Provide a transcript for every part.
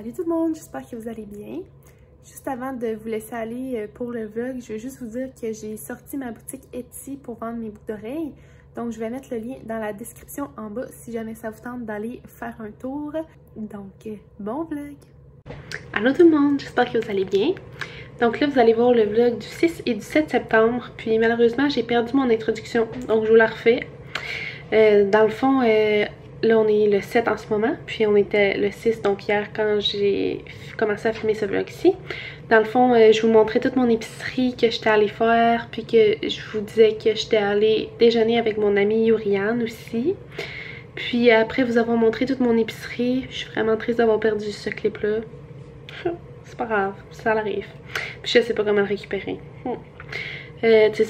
Salut tout le monde, j'espère que vous allez bien. Juste avant de vous laisser aller pour le vlog, je veux juste vous dire que j'ai sorti ma boutique Etsy pour vendre mes boucles d'oreilles. Donc je vais mettre le lien dans la description en bas si jamais ça vous tente d'aller faire un tour. Donc bon vlog! Allô tout le monde, j'espère que vous allez bien. Donc là vous allez voir le vlog du 6 et du 7 septembre. Puis malheureusement j'ai perdu mon introduction, donc je vous la refais. Dans le fond, là on est le 7 en ce moment, puis on était le 6 donc hier quand j'ai commencé à filmer ce vlog-ci. Dans le fond, je vous montrais toute mon épicerie que j'étais allée faire, puis que je vous disais que j'étais allée déjeuner avec mon amie Yuriane aussi. Puis après vous avoir montré toute mon épicerie, je suis vraiment triste d'avoir perdu ce clip-là. C'est pas grave, ça arrive. Puis je sais pas comment le récupérer.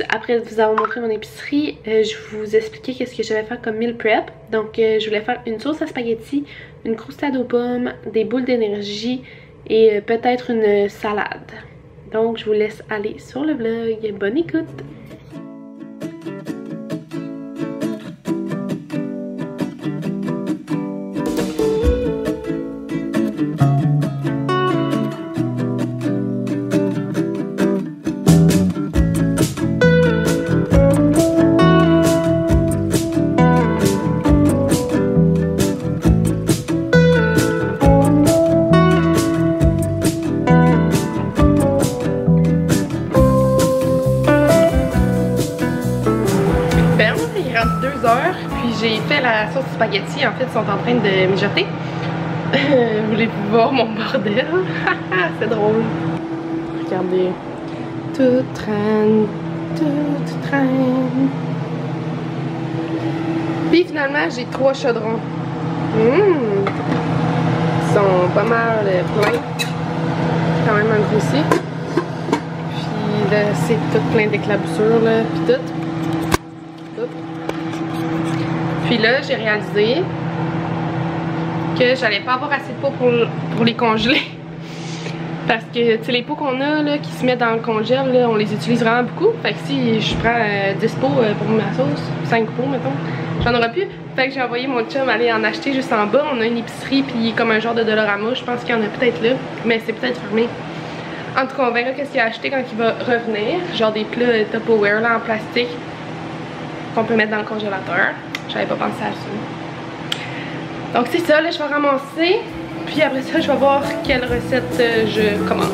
Après vous avoir montré mon épicerie, je vous expliquais qu'est-ce que je vais faire comme meal prep. Donc je voulais faire une sauce à spaghetti, une croustade aux pommes, des boules d'énergie et peut-être une salade. Donc je vous laisse aller sur le vlog. Bonne écoute! Puis j'ai fait la sauce spaghetti, en fait ils sont en train de mijoter. Voulez-vous voir mon bordel? C'est drôle. Regardez. Tout traîne, tout traîne. Puis finalement j'ai 3 chaudrons. Ils sont pas mal pleins. Quand même un grossi. Puis là c'est tout plein d'éclaboussures là, puis tout. Puis là, j'ai réalisé que j'allais pas avoir assez de pots pour les congeler. Parce que, tu sais, les pots qu'on a, là, qui se mettent dans le congèle, là, on les utilise vraiment beaucoup. Fait que si je prends 10 pots pour ma sauce, 5 pots, mettons, j'en aurai plus. Fait que j'ai envoyé mon chum aller en acheter juste en bas. On a une épicerie, puis comme un genre de Dollarama. Je pense qu'il y en a peut-être là, mais c'est peut-être fermé. En tout cas, on verra qu'est-ce qu'il a acheté quand il va revenir. Genre des plats Tupperware, là, en plastique, qu'on peut mettre dans le congélateur. J'avais pas pensé à ça. Donc c'est ça, là je vais ramasser. Puis après ça, je vais voir quelle recette je commence.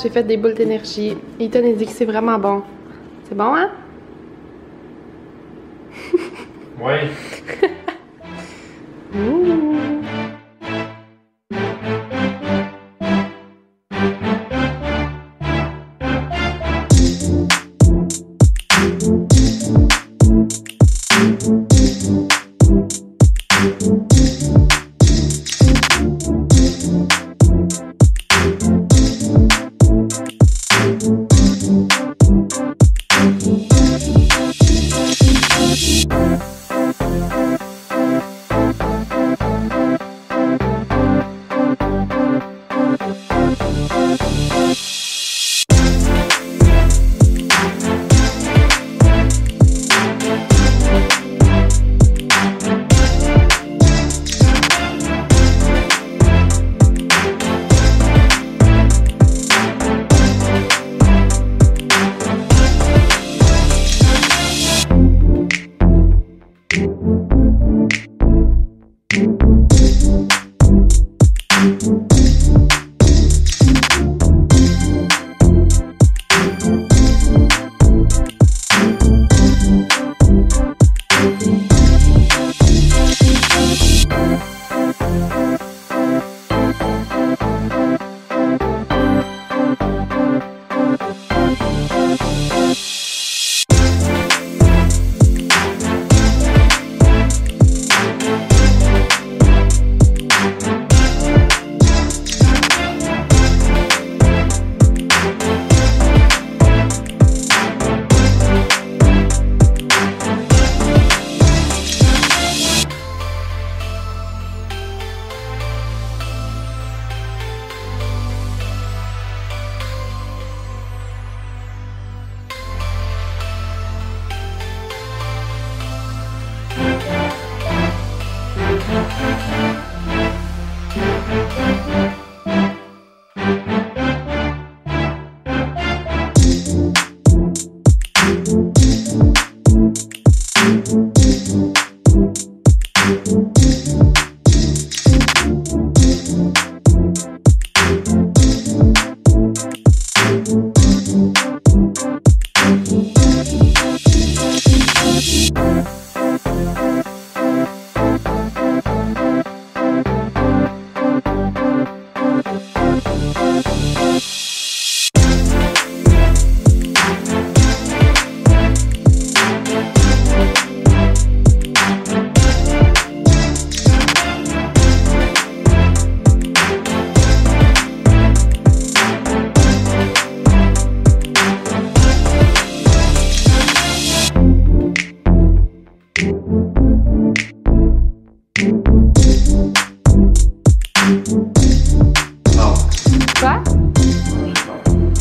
j'ai fait des boules d'énergie. Ethan a dit que c'est vraiment bon. C'est bon, hein? Ouais.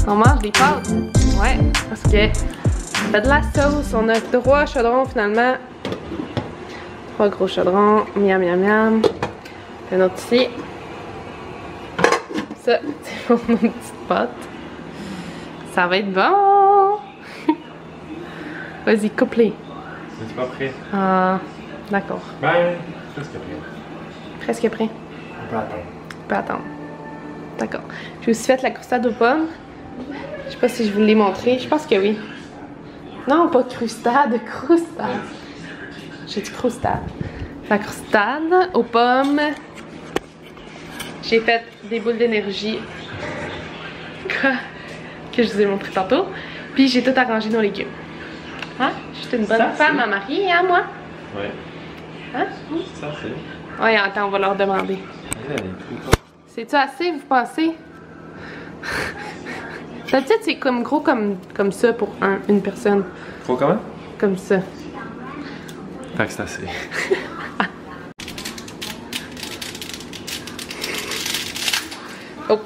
On mange des pâtes. Ouais, parce que on fait de la sauce. On a 3 chaudrons finalement. 3 gros chaudrons. Miam, miam, miam. Un autre ici. Ça, c'est pour nos petites pâtes. Ça va être bon. Vas-y, coupe-les. C'est pas prêt. Ah, d'accord. Ben, presque prêt. Presque prêt. On peut attendre. On peut attendre. D'accord. J'ai aussi fait la croustade aux pommes. Je sais pas si je vous l'ai montré. Je pense que oui. Non, pas croustade, croustade. J'ai dit croustade. La croustade aux pommes. J'ai fait des boules d'énergie que je vous ai montré tantôt. Puis j'ai tout arrangé nos légumes. Hein? Je suis une bonne femme à marier, hein, moi? Ouais. Hein? Ça, c'est. Ouais, attends, on va leur demander. C'est-tu assez, vous pensez? D'habitude, c'est comme gros comme ça pour une personne. Gros comment? Comme ça. Fait que c'est assez. Oh!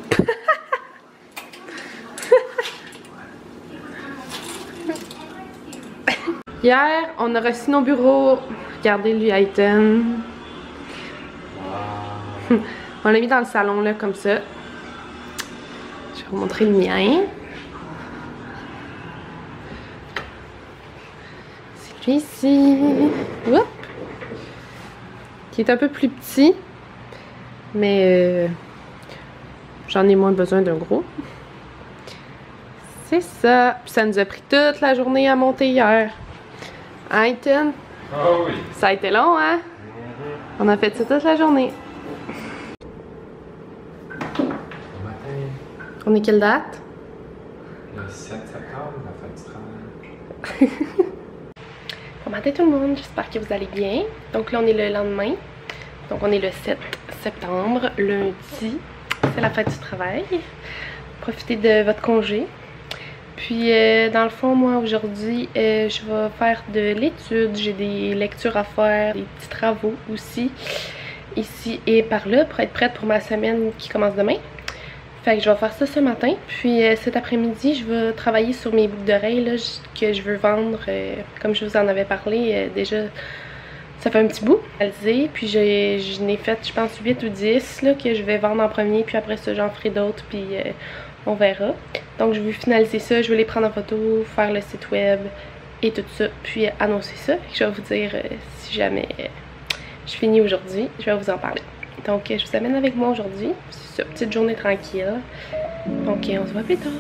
Hier, on a reçu nos bureaux. Regardez lui, Ethan. On l'a mis dans le salon, là, comme ça. Je vais vous montrer le mien. C'est lui ici. Oups! Qui est un peu plus petit. Mais j'en ai moins besoin d'un gros. C'est ça. Puis ça nous a pris toute la journée à monter hier. Hein, Ethan? Oh oui. Ça a été long, hein? On a fait ça toute la journée. Bon matin. On est quelle date? Le 7 septembre, la fête du travail. Bon matin tout le monde, j'espère que vous allez bien. Donc là on est le lendemain. Donc on est le 7 septembre, lundi. C'est la fête du travail. Profitez de votre congé. Puis dans le fond, moi aujourd'hui, je vais faire de l'étude. J'ai des lectures à faire, des petits travaux aussi, ici et par là, pour être prête pour ma semaine qui commence demain. Fait que je vais faire ça ce matin. Puis cet après-midi, je vais travailler sur mes boucles d'oreilles que je veux vendre. Comme je vous en avais parlé déjà, ça fait un petit bout. Puis je n'ai fait, je pense, 8 ou 10 là, que je vais vendre en premier. Puis après ça, j'en ferai d'autres. Puis on verra. Donc je vais finaliser ça, je vais les prendre en photo, faire le site web et tout ça, puis annoncer ça. Je vais vous dire si jamais je finis aujourd'hui, je vais vous en parler. Donc je vous amène avec moi aujourd'hui, c'est ça, petite journée tranquille. Donc on se voit plus tard.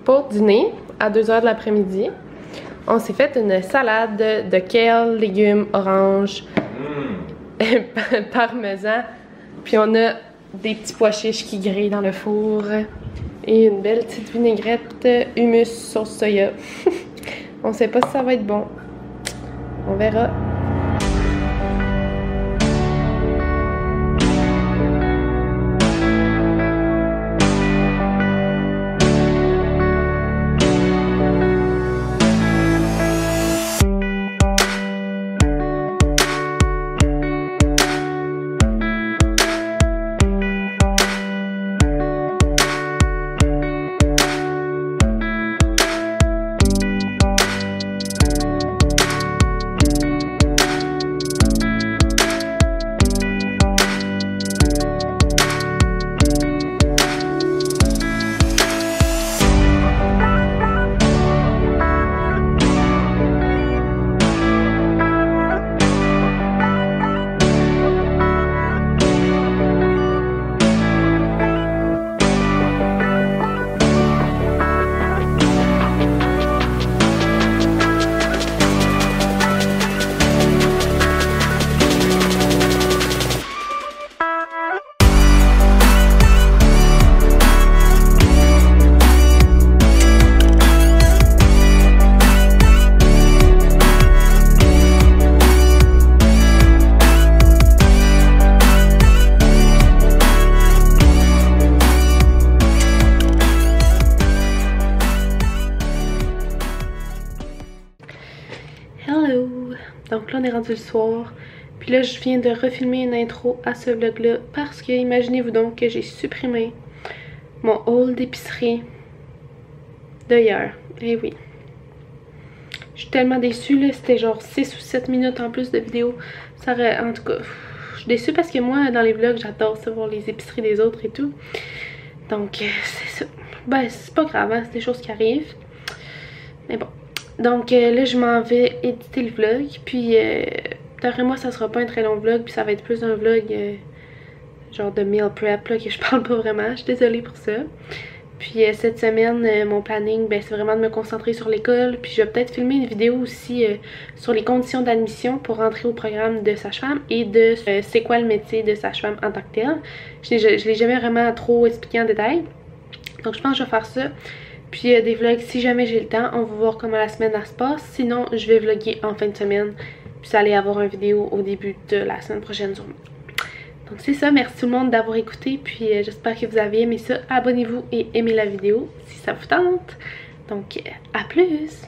Pour dîner, à 2 h de l'après-midi, on s'est fait une salade de kale, légumes, oranges, parmesan, puis on a des petits pois chiches qui grillent dans le four et une belle petite vinaigrette hummus sauce soya. On sait pas si ça va être bon. On verra. Donc là, on est rendu le soir. Puis là, je viens de refilmer une intro à ce vlog-là parce que, imaginez-vous donc que j'ai supprimé mon haul d'épicerie de hier. Eh oui. Je suis tellement déçue, là. C'était genre 6 ou 7 minutes en plus de vidéo. Ça aurait, en tout cas, je suis déçue parce que moi, dans les vlogs, j'adore savoir les épiceries des autres et tout. Donc, c'est ça. Ben, c'est pas grave, hein, c'est des choses qui arrivent. Mais bon. Donc, là, je m'en vais éditer le vlog. Puis, d'après moi, ça sera pas un très long vlog. Puis, ça va être plus un vlog genre de meal prep, là, que je parle pas vraiment. Je suis désolée pour ça. Puis cette semaine, mon planning, ben, c'est vraiment de me concentrer sur l'école. Puis je vais peut-être filmer une vidéo aussi sur les conditions d'admission pour rentrer au programme de sage-femme et de c'est quoi le métier de sage-femme en tant que tel. Je l'ai jamais vraiment trop expliqué en détail. Donc je pense que je vais faire ça. Puis des vlogs, si jamais j'ai le temps, on va voir comment la semaine elle se passe. Sinon, je vais vlogger en fin de semaine. Puis ça allait avoir une vidéo au début de la semaine prochaine sûrement. Donc c'est ça, merci tout le monde d'avoir écouté, puis j'espère que vous avez aimé ça. Abonnez-vous et aimez la vidéo si ça vous tente. Donc à plus!